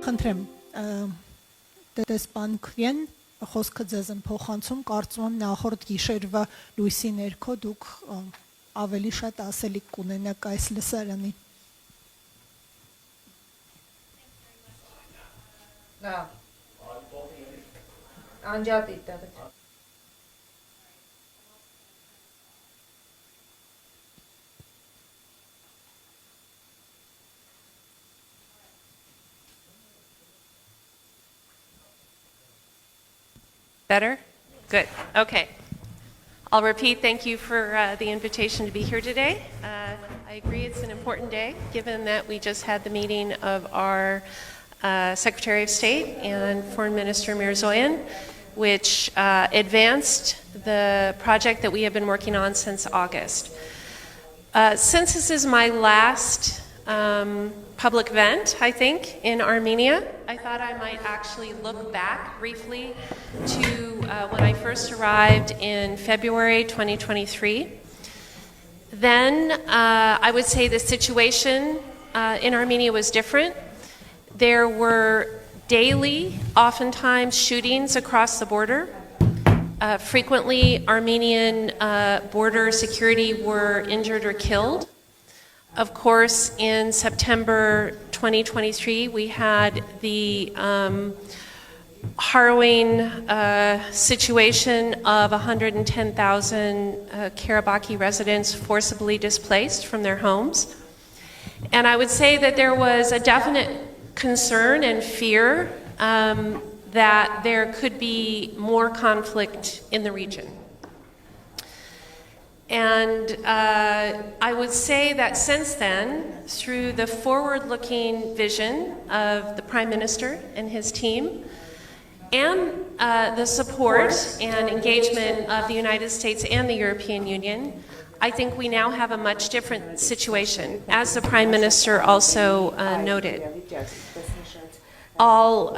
Խնդրեմ, դեսպան Քվեն, խոսքը ձեզ եմ փոխանցում, կարծում եմ նախորդ գիշերվա լույսի ներքո դուք ավելի շատ ասելիք կունենաք այս լսարանի։ Անջատի տեղից։ Better? Good. Okay. I'll repeat, thank you for the invitation to be here today. I agree it's an important day, given that we just had the meeting of our Secretary of State and Foreign Minister Mirzoyan, which advanced the project that we have been working on since August. Since this is my last public event, I think, in Armenia, I thought I might actually look back briefly to when I first arrived in February 2023. Then I would say the situation in Armenia was different. There were daily, oftentimes, shootings across the border. Frequently, Armenian border security were injured or killed. Of course, in September 2023, we had the harrowing situation of 110,000 Karabakh residents forcibly displaced from their homes. And I would say that there was a definite concern and fear that there could be more conflict in the region. And I would say that since then, through the forward-looking vision of the Prime Minister and his team, and the support and engagement of the United States and the European Union, I think we now have a much different situation, as the Prime Minister also noted. I'll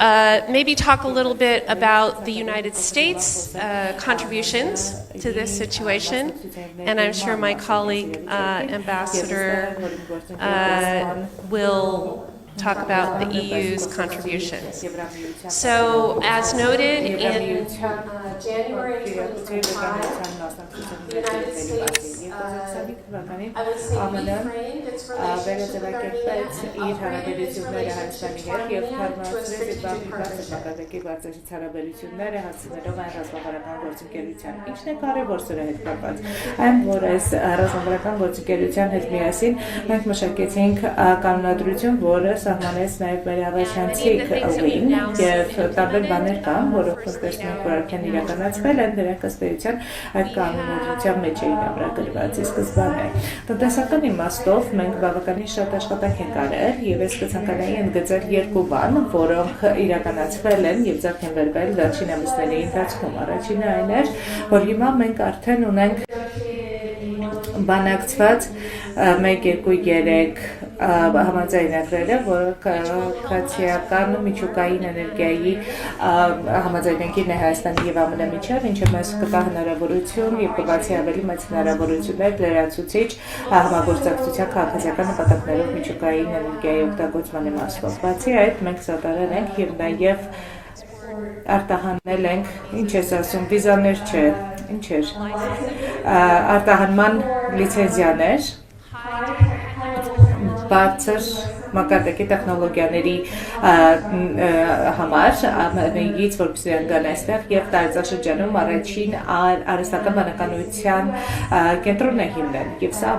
maybe talk a little bit about the United States' contributions to this situation, and I'm sure my colleague, Ambassador, will talk about the EU's contributions. So, as noted, in January 2025, the United States, I would say, reframed its relationship with Armenia, operated its relationship with Armenia to a strategic partnership. Սահմանեց նաև մեր ավաշյանցիկ ուղին և տարբեր բաներ կան, որոնք տեսնենք, որ արդեն իրականացվել են, դրանք ըստ էության այդ կանոնադրության մեջ էին ամրագրված ի սկզբանե։ Տնտեսական իմաստով մենք բավականին շատ աշխատանք ենք արել և ես կցանկանայի ընդգծել երկու բան, որոնք իրականացվել են և ձեռք են բերվել վերջին ամիսների ընթացքում։ Առաջինը այն էր, որ հիմա մենք արդեն ունենք բանակցված 1-2-3 համաձայնագրերը, որը քաղաքացիական միջուկային էներգիայի համաձայնագիրն է Հայաստանի և ԱՄՆ միջև, ինչը մեզ կտա հնարավորություն և կբացի ավելի մեծ հնարավորություններ լրացուցիչ համագործակցության քաղաքացիական նպատակներով միջուկային էներգիայի օգտագործման իմաստով։ Բացի այդ, մենք սատարել ենք և նաև արտահանել ենք, ինչ ես ասում, վիզաներ չէ, ինչ էր, արտահանման լիցենզիաներ, բարձր մակարդակի տեխնոլոգիաների համար ԱՄՆ-ից, որպեսզի անգան այստեղ և տարածաշրջանում առաջին արհեստական բանականության կենտրոնն է հիմնել և սա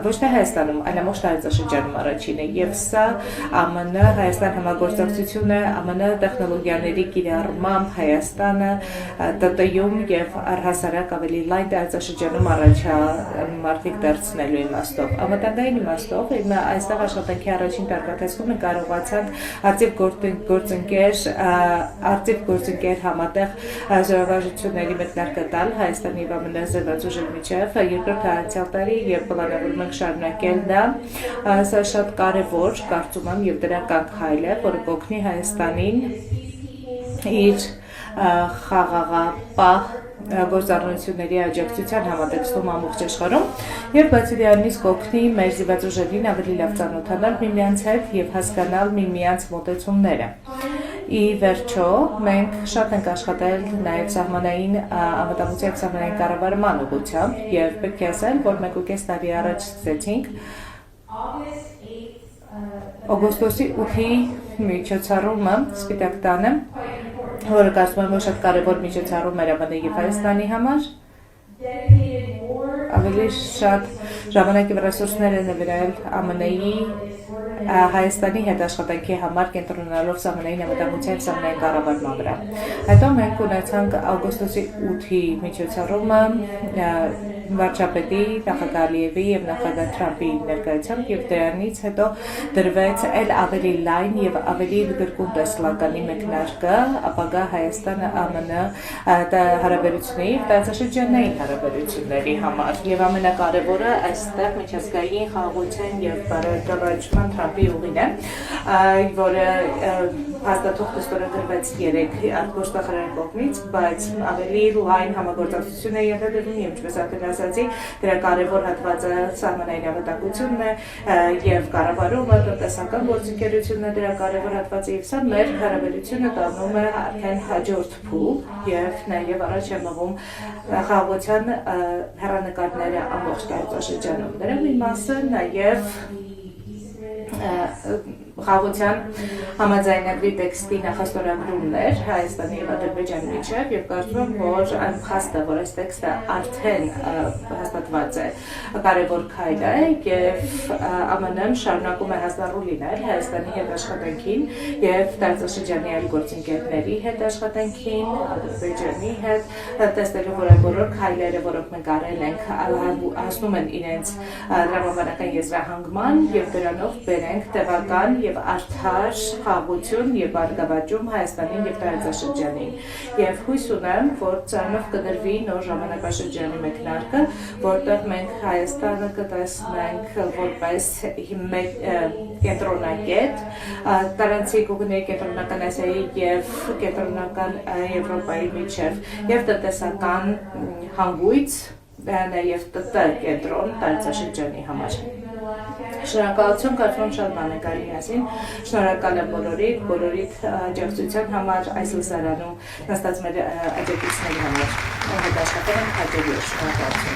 ոչ թե Հայաստանում, այլ ամբողջ տարածաշրջանում առաջին է և սա ԱՄՆ-Հայաստան համագործակցությունը, ԱՄՆ տեխնոլոգիաների կիրառմամբ Հայաստանը ՏՏ-ում և առհասարակ ավելի լայն տարածաշրջանում առաջամարտիկ դարձնելու իմաստով։ Անվտանգային իմաստով այստեղ աշխատանքի առաջին տարկատեսվում մենք կարողացանք արծիվ գործընկեր համատեղ զորավարժությունների մեկնարկը տալ Հայաստանի և ԱՄՆ զինված ուժերի միջև երկրորդ անցյալ տարի և պլանավորում ենք շարունակել դա։ Սա շատ կարևոր, կարծում եմ, և դրական քայլ է, որը կօգնի Հայաստանին իր խաղաղապահ գործառույթների աջակցության համատեքստում ամբողջ աշխարհում եւ բացի դրանից կօգնի մեր զինված ուժերին ավելի լավ ծանոթանալ միմյանց հետ եւ հասկանալ միմյանց մոտեցումները։ Ի վերջո, մենք շատ ենք աշխատել նաև սահմանային անվտանգության սահմանային կառավարման ուղղությամբ եւ պետք է ասել, որ 1.5 տարի առաջ սկսեցինք օգոստոսի 8-ի միջոցառումը Սպիտակ տանը, որը կարծում եմ, որ շատ կարևոր միջոցառում էր ԱՄՆ եւ Հայաստանի համար։ Ավելի շատ ժամանակ եւ ռեսուրսներ են նվիրել ԱՄՆ-ի Հայաստանի հետ աշխատանքի համար կենտրոնանալով սահմանային անվտանգության սահմանային կառավարման վրա։ Հետո մենք ունեցանք օգոստոսի 8-ի միջոցառումը վարչապետի, նախագահ Ալիևի եւ նախագահ Թրամփի ներկայությամբ եւ դրանից հետո դրվեց այլ ավելի լայն եւ ավելի գրկուն տեսլականի մեկնարկը ապագա Հայաստան-ԱՄՆ հարաբերությունների եւ տարածաշրջանային հարաբերությունների համար եւ ամենակարևորը այստեղ միջազգային խաղաղության եւ բարեկամության Թրամփի ուղին է, որը հաստատող ստորագրվեց 3 արտգործնախարարի կողմից, բայց ավելի լայն համագործակցություն է ենթադրվում եւ ինչպես արդեն ասացի, դրա կարևոր հատվածը սահմանային անվտանգությունն է եւ կառավարումը, տնտեսական գործընկերությունն է դրա կարևոր հատվածը եւ սա մեր հարաբերությունը տանում է արդեն հաջորդ փուլ եւ նաեւ առաջ է մղում խաղաղության հեռանկարները ամբողջ տարածաշրջանում։ Դրա մի մասը նաեւ խաղաղության համաձայնագրի տեքստի նախաստորագրումն էր Հայաստանի եւ Ադրբեջանի միջեւ եւ կարծում եմ, որ այն փաստը, որ այս տեքստը արդեն հաստատված է, կարևոր քայլ է եւ ԱՄՆ-ն շարունակում է հաստատու լինել Հայաստանի հետ աշխատանքին եւ տարածաշրջանի այլ գործընկերների հետ աշխատանքին, Ադրբեջանի հետ, տեսնելով որ բոլոր քայլերը, որոնք մենք արել ենք, հասնում են իրենց դրամաբանական եզրահանգման եւ դրանով բերենք տեղական եւ արդար խաղաղություն եւ բարգավաճում Հայաստանին եւ տարածաշրջանին։ Եւ հույս ունեմ, որ ցանով կդրվի նոր ժամանակաշրջանի մեկնարկը, որտեղ մենք Հայաստանը կտեսնենք որպես կենտրոնակետ, տարածիկ ուղիների կենտրոնական Ասիայի եւ կենտրոնական Եվրոպայի միջեւ եւ տնտեսական հանգույց նաեւ ՏՏ կենտրոն տարածաշրջանի համար։ Շնորհակալություն, կարծում եմ շատ բան է կարելի միասին։ Շնորհակալ եմ բոլորիդ աջակցության համար այս լսարանում նստած մեր աջակիցների համար։ Հետ աշխատել ենք հաջողի շնորհակալություն։